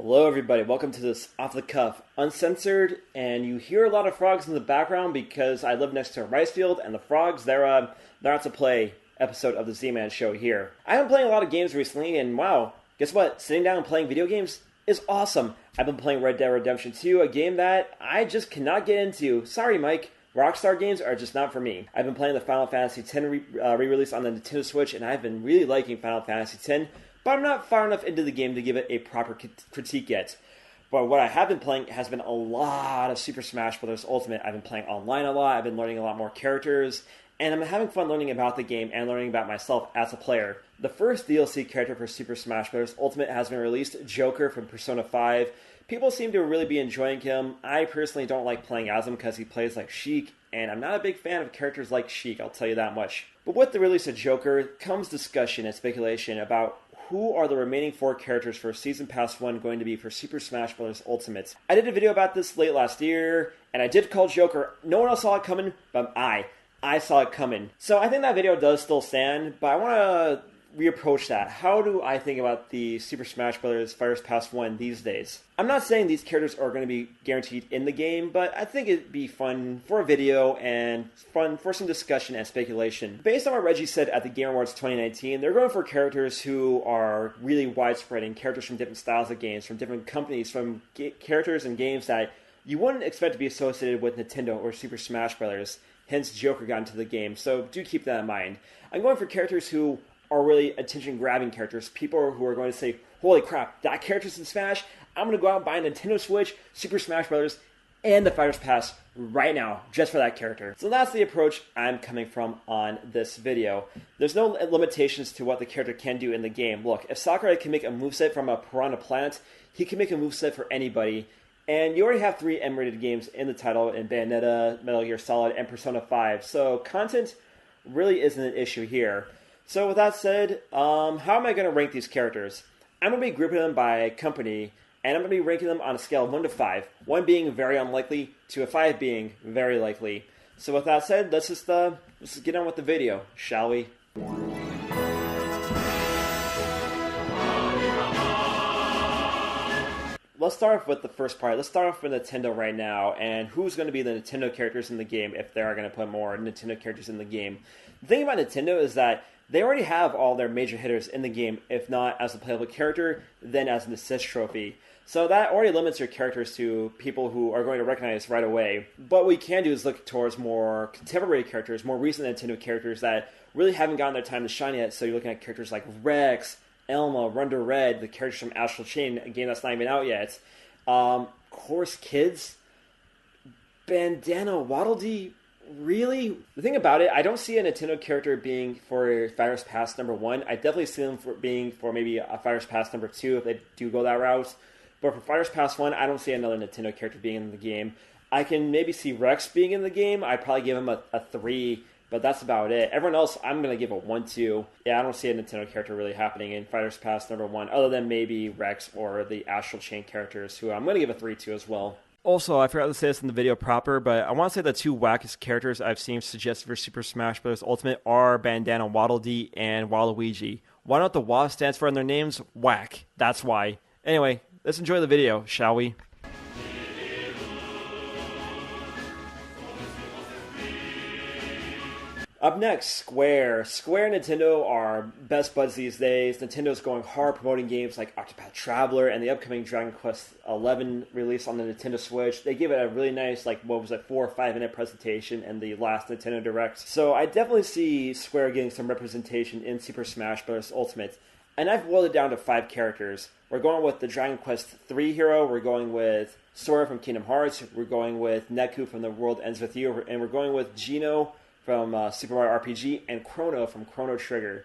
Hello everybody, welcome to this off the cuff, uncensored, and you hear a lot of frogs in the background because I live next to a rice field, and the frogs, they're out to play episode of the Z-Man show here. I've been playing a lot of games recently, and wow, guess what? Sitting down and playing video games is awesome. I've been playing Red Dead Redemption 2, a game that I just cannot get into. Sorry, Mike. Rockstar games are just not for me. I've been playing the Final Fantasy X re-release on the Nintendo Switch, and I've been really liking Final Fantasy X, but I'm not far enough into the game to give it a proper critique yet. But what I have been playing has been a lot of Super Smash Bros. Ultimate. I've been playing online a lot, I've been learning a lot more characters, and I'm having fun learning about the game and learning about myself as a player. The first DLC character for Super Smash Bros. Ultimate has been released, Joker from Persona 5. People seem to really be enjoying him. I personally don't like playing as him because he plays like Sheik, and I'm not a big fan of characters like Sheik, I'll tell you that much. But with the release of Joker comes discussion and speculation about who are the remaining 4 characters for Season Pass 1 going to be for Super Smash Bros. Ultimate. I did a video about this late last year, and I did call Joker. No one else saw it coming, but I saw it coming. So I think that video does still stand, but I want to reapproach that. How do I think about the Super Smash Bros. Fighters Pass 1 these days? I'm not saying these characters are going to be guaranteed in the game, but I think it'd be fun for a video and fun for some discussion and speculation. Based on what Reggie said at the Game Awards 2019, they're going for characters who are really widespreading, characters from different styles of games, from different companies, from characters and games that you wouldn't expect to be associated with Nintendo or Super Smash Bros. Hence, Joker got into the game, so do keep that in mind. I'm going for characters who are really attention-grabbing characters, people who are going to say, holy crap, that character's in Smash, I'm going to go out and buy a Nintendo Switch, Super Smash Bros., and the Fighters Pass right now, just for that character. So that's the approach I'm coming from on this video. There's no limitations to what the character can do in the game. Look, if Sakurai can make a moveset from a Piranha Plant, he can make a moveset for anybody. And you already have 3 M-rated games in the title in Bayonetta, Metal Gear Solid, and Persona 5. So content really isn't an issue here. So with that said, how am I going to rank these characters? I'm going to be grouping them by company, and I'm going to be ranking them on a scale of 1 to 5. 1 being very unlikely, to a 5 being very likely. So with that said, let's just get on with the video, shall we? Let's start off with the first part. Let's start off with Nintendo right now, and who's going to be the Nintendo characters in the game if they are going to put more Nintendo characters in the game. The thing about Nintendo is that they already have all their major hitters in the game, if not as a playable character, then as an assist trophy. So that already limits your characters to people who are going to recognize right away. But what we can do is look towards more contemporary characters, more recent Nintendo characters that really haven't gotten their time to shine yet. So you're looking at characters like Rex, Elma, Runda Red, the characters from Astral Chain, a game that's not even out yet. Course Kids, Bandana Waddle Dee. Really? The thing about it, I don't see a Nintendo character being for Fighters Pass number 1. I definitely see them for being for maybe a Fighters Pass number 2 if they do go that route. But for Fighters Pass 1, I don't see another Nintendo character being in the game. I can maybe see Rex being in the game. I'd probably give him a 3, but that's about it. Everyone else, I'm going to give a 1-2. Yeah, I don't see a Nintendo character really happening in Fighters Pass number 1, other than maybe Rex or the Astral Chain characters, who I'm going to give a 3-2 as well. Also, I forgot to say this in the video proper, but I want to say the 2 wackest characters I've seen suggested for Super Smash Bros. Ultimate are Bandana Waddle Dee and Waluigi. Why not the WA stands for in their names? Whack. That's why. Anyway, let's enjoy the video, shall we? Up next, Square. Square and Nintendo are best buds these days. Nintendo's going hard promoting games like Octopath Traveler and the upcoming Dragon Quest XI release on the Nintendo Switch. They give it a really nice, 4 or 5 minute presentation in the last Nintendo Direct. So I definitely see Square getting some representation in Super Smash Bros. Ultimate. And I've boiled it down to 5 characters. We're going with the Dragon Quest III hero, we're going with Sora from Kingdom Hearts, we're going with Neku from The World Ends With You, and we're going with Geno from Super Mario RPG, and Chrono from Chrono Trigger.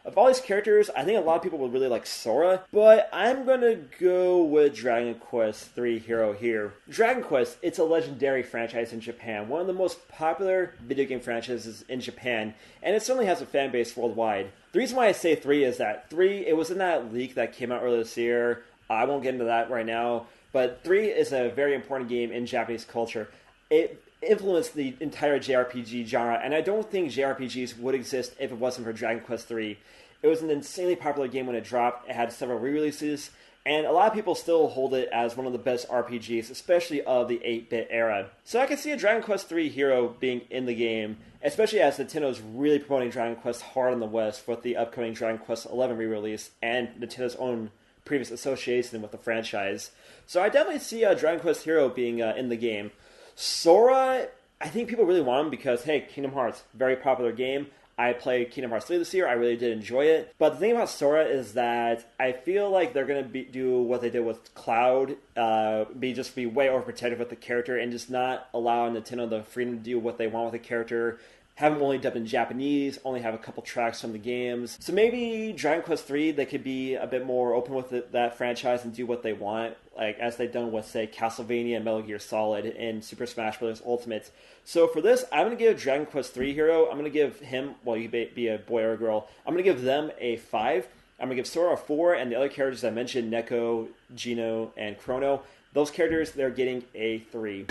Of all these characters, I think a lot of people would really like Sora, but I'm going to go with Dragon Quest III hero here. Dragon Quest, it's a legendary franchise in Japan, one of the most popular video game franchises in Japan, and it certainly has a fan base worldwide. The reason why I say 3 is that 3, it was in that leak that came out earlier this year. I won't get into that right now, but 3 is a very important game in Japanese culture. It influenced the entire JRPG genre, and I don't think JRPGs would exist if it wasn't for Dragon Quest III. It was an insanely popular game when it dropped. It had several re-releases, and a lot of people still hold it as one of the best RPGs, especially of the 8-bit era. So I can see a Dragon Quest III hero being in the game, especially as Nintendo's really promoting Dragon Quest hard in the West with the upcoming Dragon Quest XI re-release and Nintendo's own previous association with the franchise. So I definitely see a Dragon Quest hero being in the game. Sora, I think people really want him because, hey, Kingdom Hearts, very popular game. I played Kingdom Hearts 3 this year. I really did enjoy it. But the thing about Sora is that I feel like they're going to do what they did with Cloud, be way overprotective with the character and just not allow Nintendo the freedom to do what they want with the character. Have them only dubbed in Japanese, only have a couple tracks from the games. So maybe Dragon Quest III, they could be a bit more open with that franchise and do what they want, like as they've done with, say, Castlevania and Metal Gear Solid in Super Smash Bros. Ultimate. So for this, I'm going to give Dragon Quest III hero, I'm going to give him, well, you be a boy or a girl, I'm going to give them a 5. I'm going to give Sora a 4, and the other characters I mentioned, Neko, Gino, and Chrono, those characters, they're getting a 3.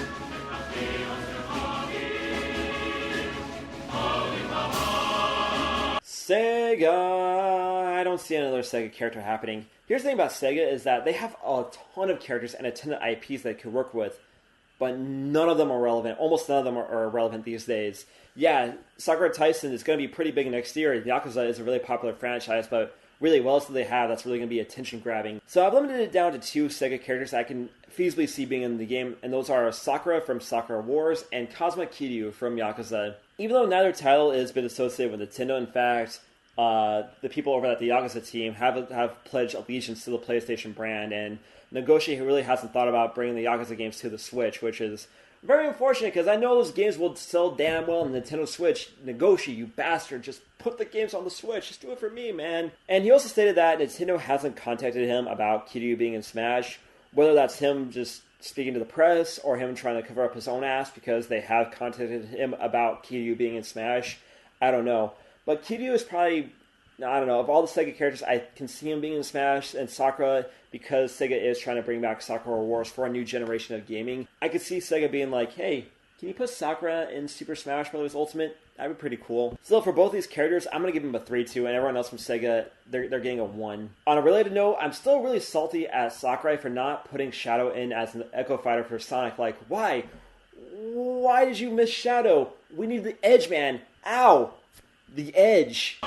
Sega! I don't see another Sega character happening. Here's the thing about Sega is that they have a ton of characters and a ton of IPs they could work with, but none of them are relevant. Almost none of them are relevant these days. Yeah, Sakura Tyson is going to be pretty big next year. Yakuza is a really popular franchise, but really, what else do they have that's really going to be attention-grabbing? So I've limited it down to 2 Sega characters I can feasibly see being in the game, and those are Sakura from Sakura Wars and Kazuma Kiryu from Yakuza. Even though neither title has been associated with Nintendo, in fact, the people over at the Yakuza team have pledged allegiance to the PlayStation brand, and Nagoshi really hasn't thought about bringing the Yakuza games to the Switch, which is very unfortunate because I know those games will sell damn well on the Nintendo Switch. Nagoshi, you bastard, just put the games on the Switch. Just do it for me, man. And he also stated that Nintendo hasn't contacted him about Kiryu being in Smash, whether that's him just speaking to the press or him trying to cover up his own ass because they have contacted him about Kiryu being in Smash. I don't know. But Kiryu is probably, I don't know, of all the Sega characters, I can see him being in Smash, and Sakura, because Sega is trying to bring back Sakura Wars for a new generation of gaming. I could see Sega being like, hey, can you put Sakura in Super Smash Bros. Ultimate? That'd be pretty cool. Still, for both these characters, I'm going to give them a 3-2, and everyone else from Sega, they're getting a 1. On a related note, I'm still really salty at Sakurai for not putting Shadow in as an Echo Fighter for Sonic. Like, why? Why did you miss Shadow? We need the Edge, man. Ow! The Edge.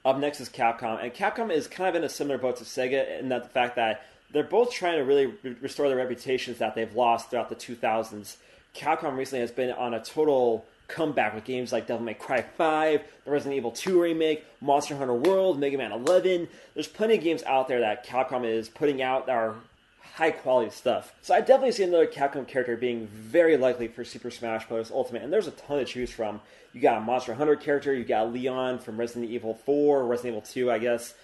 Up next is Capcom, and Capcom is kind of in a similar boat to Sega in that the fact that they're both trying to really restore their reputations that they've lost throughout the 2000s. Capcom recently has been on a total comeback with games like Devil May Cry 5, the Resident Evil 2 remake, Monster Hunter World, Mega Man 11. There's plenty of games out there that Capcom is putting out that are high-quality stuff. So I definitely see another Capcom character being very likely for Super Smash Bros. Ultimate, and there's a ton to choose from. You got a Monster Hunter character, you got Leon from Resident Evil 4, Resident Evil 2, I guess,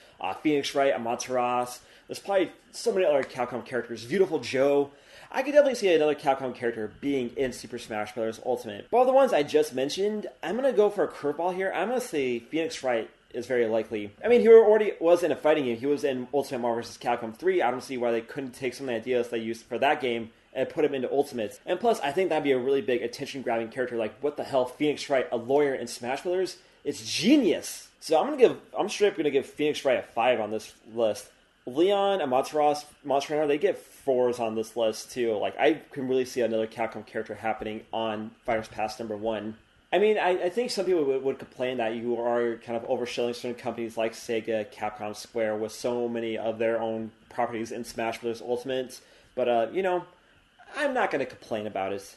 Phoenix Wright, Amaterasu. There's probably so many other Capcom characters. Beautiful Joe. I could definitely see another Capcom character being in Super Smash Bros. Ultimate. But all the ones I just mentioned, I'm going to go for a curveball here. I'm going to say Phoenix Wright is very likely. I mean, he already was in a fighting game. He was in Ultimate Marvel vs. Capcom 3. I don't see why they couldn't take some of the ideas they used for that game and put him into Ultimate. And plus, I think that'd be a really big attention-grabbing character. Like, what the hell, Phoenix Wright, a lawyer in Smash Bros.? It's genius! So I'm straight up going to give Phoenix Wright a 5 on this list. Leon, Amaterasu, Monster Hunter, they get 4s on this list too. Like, I can really see another Capcom character happening on Fighters Pass number 1. I mean, I think some people would complain that you are kind of overshadowing certain companies like Sega, Capcom, Square with so many of their own properties in Smash Bros. Ultimate. But, I'm not going to complain about it.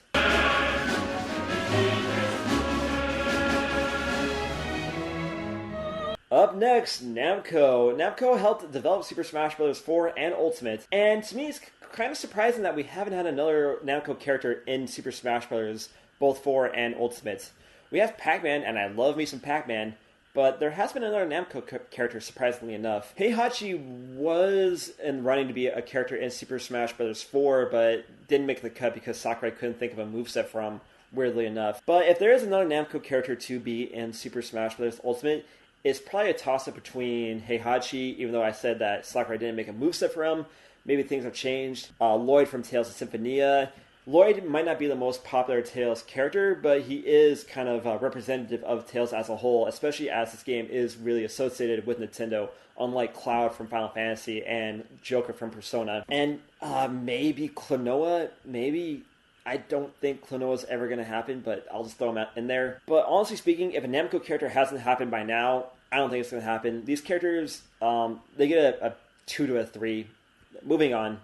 Up next, Namco. Namco helped develop Super Smash Bros. 4 and Ultimate, and to me it's kind of surprising that we haven't had another Namco character in Super Smash Bros. Both 4 and Ultimate. We have Pac-Man, and I love me some Pac-Man, but there has been another Namco character, surprisingly enough. Heihachi was in running to be a character in Super Smash Bros. 4, but didn't make the cut because Sakurai couldn't think of a moveset for him, weirdly enough. But if there is another Namco character to be in Super Smash Bros. Ultimate, it's probably a toss-up between Heihachi, even though I said that Sakurai didn't make a moveset for him. Maybe things have changed. Lloyd from Tales of Symphonia. Lloyd might not be the most popular Tails character, but he is kind of representative of Tails as a whole, especially as this game is really associated with Nintendo, unlike Cloud from Final Fantasy and Joker from Persona. And maybe Klonoa, maybe... I don't think Klonoa's ever going to happen, but I'll just throw him in there. But honestly speaking, if a Namco character hasn't happened by now, I don't think it's going to happen. These characters, they get a 2 to a 3. Moving on.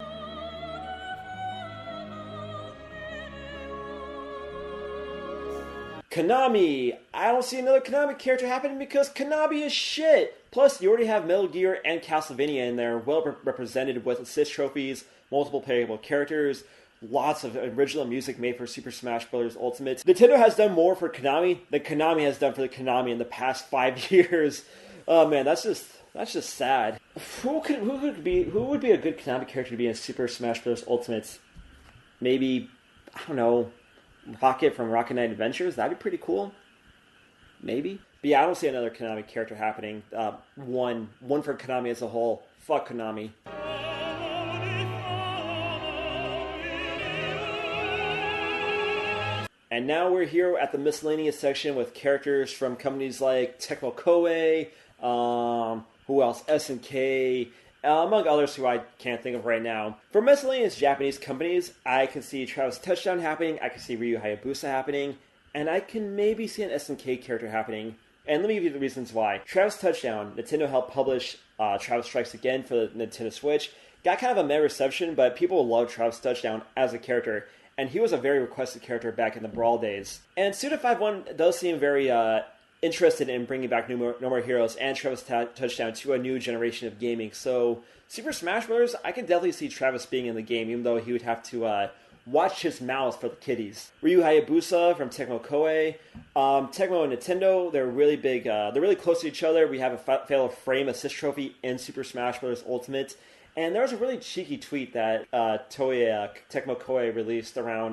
Konami! I don't see another Konami character happening because Konami is shit! Plus, you already have Metal Gear and Castlevania in there, well represented with assist trophies, multiple playable characters, lots of original music made for Super Smash Bros. Ultimate. Nintendo has done more for Konami than Konami has done for the Konami in the past 5 years. Oh man, that's just sad. Who would be a good Konami character to be in Super Smash Bros. Ultimate? Maybe, I don't know, Rocket from Rocket Knight Adventures? That'd be pretty cool. Maybe. But yeah, I don't see another Konami character happening. One for Konami as a whole. Fuck Konami. And now we're here at the miscellaneous section with characters from companies like Tecmo Koei, who else? SNK, among others who I can't think of right now. For miscellaneous Japanese companies, I can see Travis Touchdown happening, I can see Ryu Hayabusa happening, and I can maybe see an SNK character happening. And let me give you the reasons why. Travis Touchdown, Nintendo helped publish Travis Strikes Again for the Nintendo Switch. Got kind of a meh reception, but people love Travis Touchdown as a character. And he was a very requested character back in the Brawl days. And Suda51 does seem very interested in bringing back No More Heroes and Travis Touchdown to a new generation of gaming. So Super Smash Bros., I can definitely see Travis being in the game, even though he would have to watch his mouth for the kiddies. Ryu Hayabusa from Tecmo Koei. Tecmo and Nintendo, they're really big. They're really close to each other. We have a Fatal Frame assist trophy in Super Smash Bros. Ultimate. And there was a really cheeky tweet that Tecmo Koei released around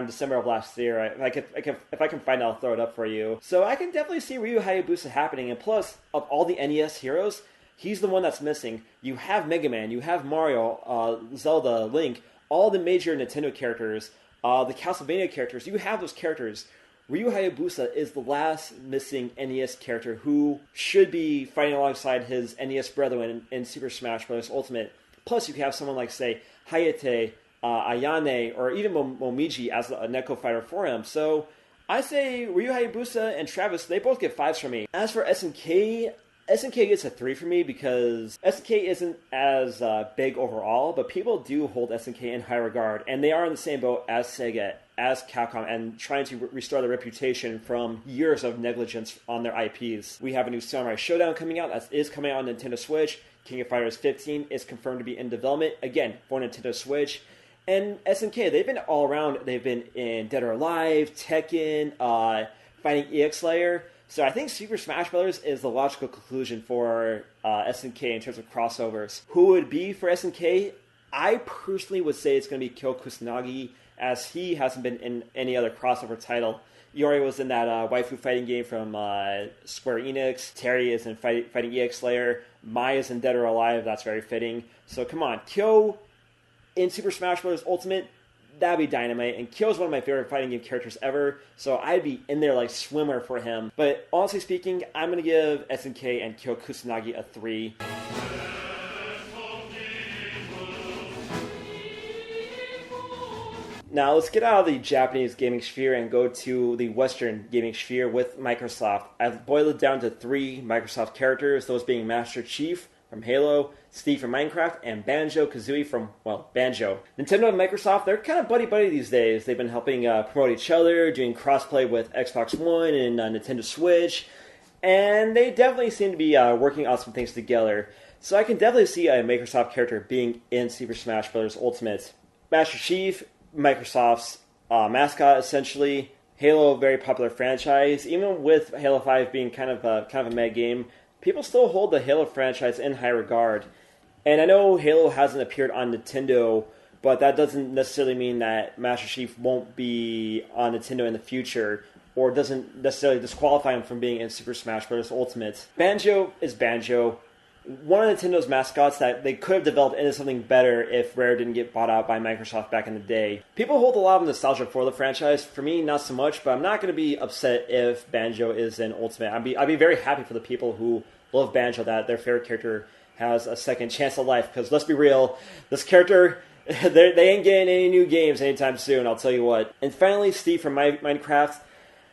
December of last year. If I can find it, I'll throw it up for you. So I can definitely see Ryu Hayabusa happening. And plus, of all the NES heroes, he's the one that's missing. You have Mega Man, you have Mario, Zelda, Link, all the major Nintendo characters, the Castlevania characters. You have those characters. Ryu Hayabusa is the last missing NES character who should be fighting alongside his NES brethren in Super Smash Bros. Ultimate. Plus, you have someone like, say, Hayate, Ayane, or even Momiji as a Neko fighter for him. So, I say Ryu Hayabusa and Travis, they both get 5s from me. As for SNK gets a 3 for me because SNK isn't as big overall, but people do hold SNK in high regard, and they are in the same boat as Sega, as Capcom, and trying to restore their reputation from years of negligence on their IPs. We have a new Samurai Showdown coming out, that is coming out on Nintendo Switch. King of Fighters 15 is confirmed to be in development, again, for Nintendo Switch. And SNK, they've been all around. They've been in Dead or Alive, Tekken, fighting EX Layer. So I think Super Smash Bros. Is the logical conclusion for SNK in terms of crossovers. Who would be for SNK? I personally would say it's going to be Kyo Kusanagi, as he hasn't been in any other crossover title. Yori was in that waifu fighting game from Square Enix. Terry is in fighting EX Layer. Mai is in Dead or Alive. That's very fitting. So come on, Kyo in Super Smash Bros. Ultimate, that'd be dynamite. And Kyo's one of my favorite fighting game characters ever, so I'd be in there like swimmer for him. But honestly speaking, I'm going to give SNK and Kyo Kusanagi a 3. Now let's get out of the Japanese gaming sphere and go to the Western gaming sphere with Microsoft. I've boiled it down to 3 Microsoft characters, those being Master Chief from Halo, Steve from Minecraft, and Banjo-Kazooie from, well, Banjo. Nintendo and Microsoft, they're kind of buddy-buddy these days. They've been helping promote each other, doing crossplay with Xbox One and Nintendo Switch, and they definitely seem to be working on some things together. So I can definitely see a Microsoft character being in Super Smash Bros. Ultimate. Master Chief, Microsoft's mascot, essentially. Halo, very popular franchise. Even with Halo 5 being kind of a meh game, people still hold the Halo franchise in high regard. And I know Halo hasn't appeared on Nintendo, but that doesn't necessarily mean that Master Chief won't be on Nintendo in the future, or doesn't necessarily disqualify him from being in Super Smash Bros. Ultimate. Banjo is Banjo. one of Nintendo's mascots that they could have developed into something better if Rare didn't get bought out by Microsoft back in the day. People hold a lot of nostalgia for the franchise. For me, not so much, but I'm not going to be upset if Banjo is in Ultimate. I'd be very happy for the people who love Banjo that their favorite character has a second chance at life, because let's be real, this character, they ain't getting any new games anytime soon, I'll tell you what. And finally, Steve from Minecraft.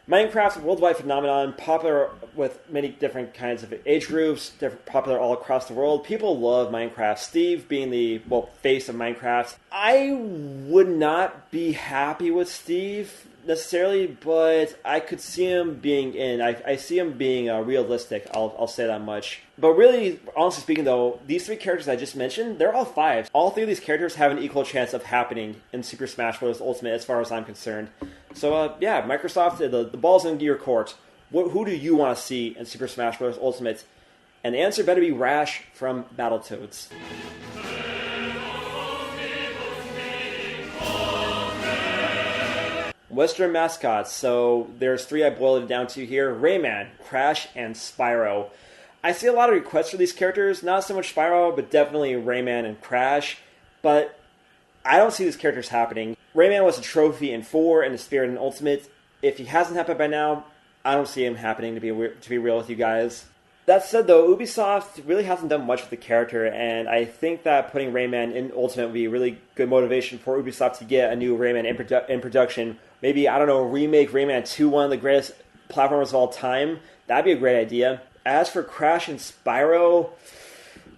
Minecraft's a worldwide phenomenon, popular with many different kinds of age groups, popular all across the world. People love Minecraft. Steve being the, face of Minecraft. I would not be happy with Steve necessarily, but I could see him being in. I see him being realistic, I'll say that much. But really, honestly speaking though, these three characters I just mentioned, they're all 5s. All 3 of these characters have an equal chance of happening in Super Smash Bros. Ultimate as far as I'm concerned. So yeah, Microsoft, the ball's in your court. Who do you want to see in Super Smash Bros. Ultimate? And the answer better be Rash from Battletoads. Western mascots. So there's 3 I boiled it down to here. Rayman, Crash, and Spyro. I see a lot of requests for these characters. Not so much Spyro, but definitely Rayman and Crash. But I don't see these characters happening. Rayman was a trophy in 4 and a spirit in Ultimate. If he hasn't happened by now, I don't see him happening, to be real with you guys. That said, though, Ubisoft really hasn't done much with the character, and I think that putting Rayman in Ultimate would be really good motivation for Ubisoft to get a new Rayman in production. Maybe, I don't know, remake Rayman 2, one of the greatest platformers of all time. That'd be a great idea. As for Crash and Spyro,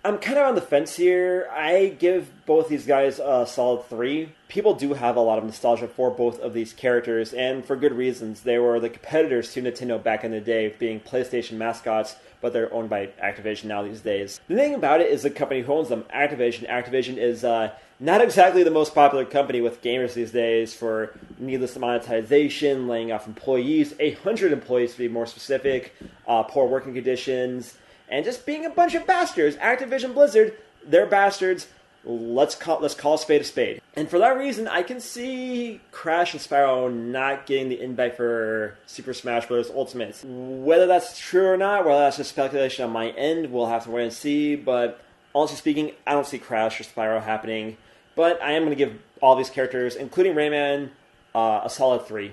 I'm kind of on the fence here. I give both these guys a solid 3. People do have a lot of nostalgia for both of these characters, and for good reasons. They were the competitors to Nintendo back in the day, being PlayStation mascots, but they're owned by Activision now these days. The thing about it is the company who owns them, Activision. Activision is not exactly the most popular company with gamers these days for needless monetization, laying off employees, 800 employees to be more specific, poor working conditions, and just being a bunch of bastards. Activision Blizzard, they're bastards. Let's call a spade a spade. And for that reason, I can see Crash and Spyro not getting the invite for Super Smash Bros. Ultimate. Whether that's true or not, whether that's just speculation on my end, we'll have to wait and see. But honestly speaking, I don't see Crash or Spyro happening. But I am going to give all these characters, including Rayman, a solid 3.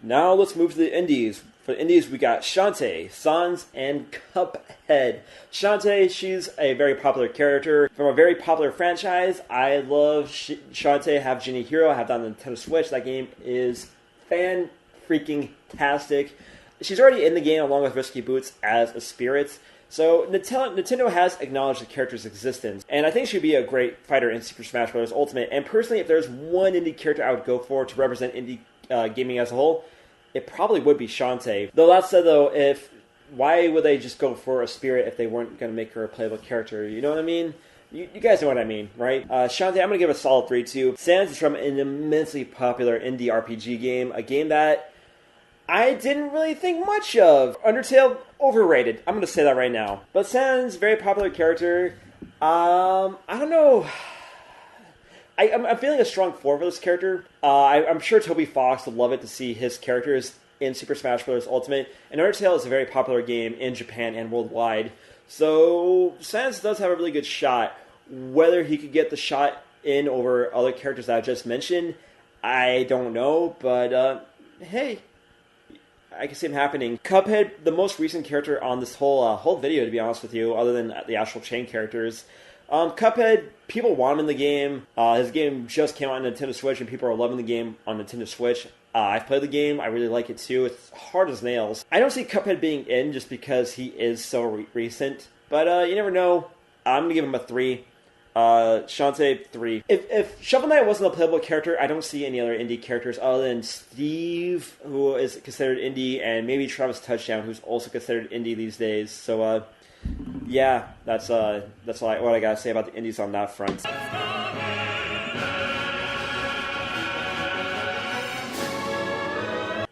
Now let's move to the indies. For the indies, we got Shantae, Sans, and Cuphead. Shantae, she's a very popular character from a very popular franchise. I love Shantae. I have Genie Hero. I have that on the Nintendo Switch. That game is fan-freaking-tastic. She's already in the game along with Risky Boots as a spirit. So Nintendo has acknowledged the character's existence, and I think she'd be a great fighter in Super Smash Bros. Ultimate. And personally, if there's one indie character I would go for to represent indie gaming as a whole, it probably would be Shantae. Though that said, though, why would they just go for a spirit if they weren't going to make her a playable character? You know what I mean? You guys know what I mean, right? Shantae, I'm going to give a solid 3 too. Sans is from an immensely popular indie RPG game, a game that I didn't really think much of. Undertale, overrated. I'm going to say that right now. But Sans, very popular character. I don't know. I'm feeling a strong 4 for this character. I'm sure Toby Fox would love it to see his characters in Super Smash Bros. Ultimate. And Undertale is a very popular game in Japan and worldwide. So Sans does have a really good shot. Whether he could get the shot in over other characters that I just mentioned, I don't know. But hey, I can see him happening. Cuphead, the most recent character on this whole video, to be honest with you, other than the actual chain characters. Cuphead, people want him in the game. His game just came out on Nintendo Switch, and people are loving the game on Nintendo Switch. I've played the game. I really like it, too. It's hard as nails. I don't see Cuphead being in just because he is so recent. But you never know. I'm going to give him a 3. Shantae, 3. If Shovel Knight wasn't a playable character, I don't see any other indie characters other than Steve, who is considered indie, and maybe Travis Touchdown, who's also considered indie these days. So, yeah, that's what I gotta say about the indies on that front.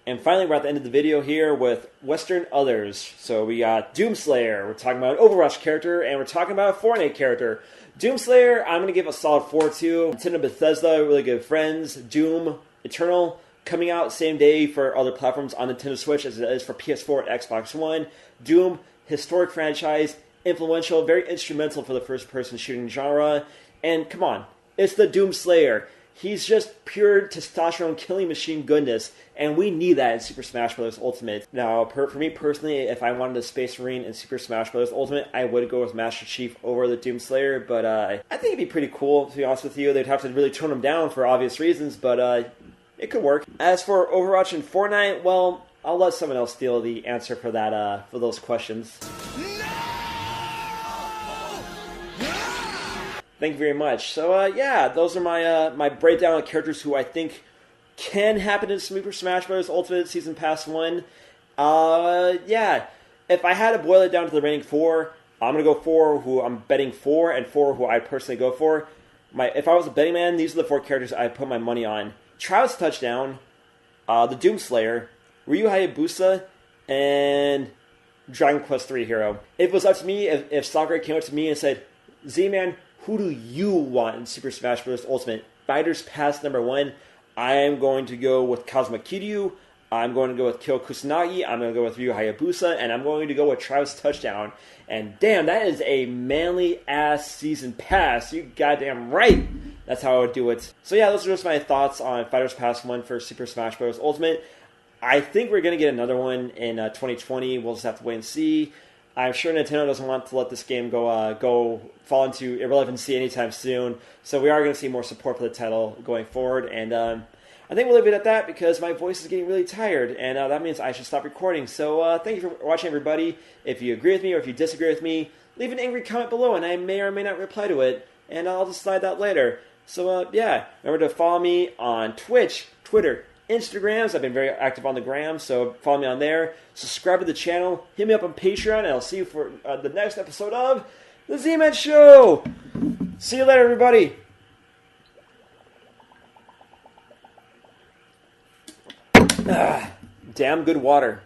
And finally, we're at the end of the video here with Western Others. So we got Doomslayer, we're talking about an Overwatch character, and we're talking about a Fortnite character. Doomslayer, I'm going to give a solid 4 to. Nintendo Bethesda, really good friends. Doom Eternal, coming out same day for other platforms on Nintendo Switch as it is for PS4 and Xbox One. Doom, historic franchise, influential, very instrumental for the first-person shooting genre. And come on, it's the Doom Slayer. He's just pure testosterone killing machine goodness, and we need that in Super Smash Bros. Ultimate. Now, for me personally, if I wanted a Space Marine in Super Smash Bros. Ultimate, I would go with Master Chief over the Doom Slayer, but I think it'd be pretty cool, to be honest with you. They'd have to really tone him down for obvious reasons, but it could work. As for Overwatch and Fortnite, well, I'll let someone else steal the answer for that, for those questions. Thank you very much. So, yeah, those are my breakdown of characters who I think can happen in Super Smash Bros. Ultimate Season Pass 1. Yeah, if I had to boil it down to the remaining 4, I'm going to go 4 who I'm betting for, and 4 who I personally go for. If I was a betting man, these are the 4 characters I put my money on. Travis Touchdown, the Doom Slayer, Ryu Hayabusa, and Dragon Quest III Hero. If it was up to me, if Sakurai came up to me and said, Z-Man, who do you want in Super Smash Bros. Ultimate? Fighters Pass number 1, I am going to go with Kazuma Kiryu, I'm going to go with Kyo Kusanagi, I'm going to go with Ryu Hayabusa, and I'm going to go with Travis Touchdown. And damn, that is a manly-ass season pass. You goddamn right. That's how I would do it. So yeah, those are just my thoughts on Fighters Pass 1 for Super Smash Bros. Ultimate. I think we're going to get another one in 2020. We'll just have to wait and see. I'm sure Nintendo doesn't want to let this game go fall into irrelevancy anytime soon. So we are going to see more support for the title going forward. And I think we'll leave it at that because my voice is getting really tired. And that means I should stop recording. So thank you for watching, everybody. If you agree with me or if you disagree with me, leave an angry comment below and I may or may not reply to it. And I'll decide that later. So yeah, remember to follow me on Twitch, Twitter, Instagrams. I've been very active on the gram, so follow me on there. Subscribe to the channel. Hit me up on Patreon, and I'll see you for the next episode of The Z-Man Show. See you later, everybody. Damn good water.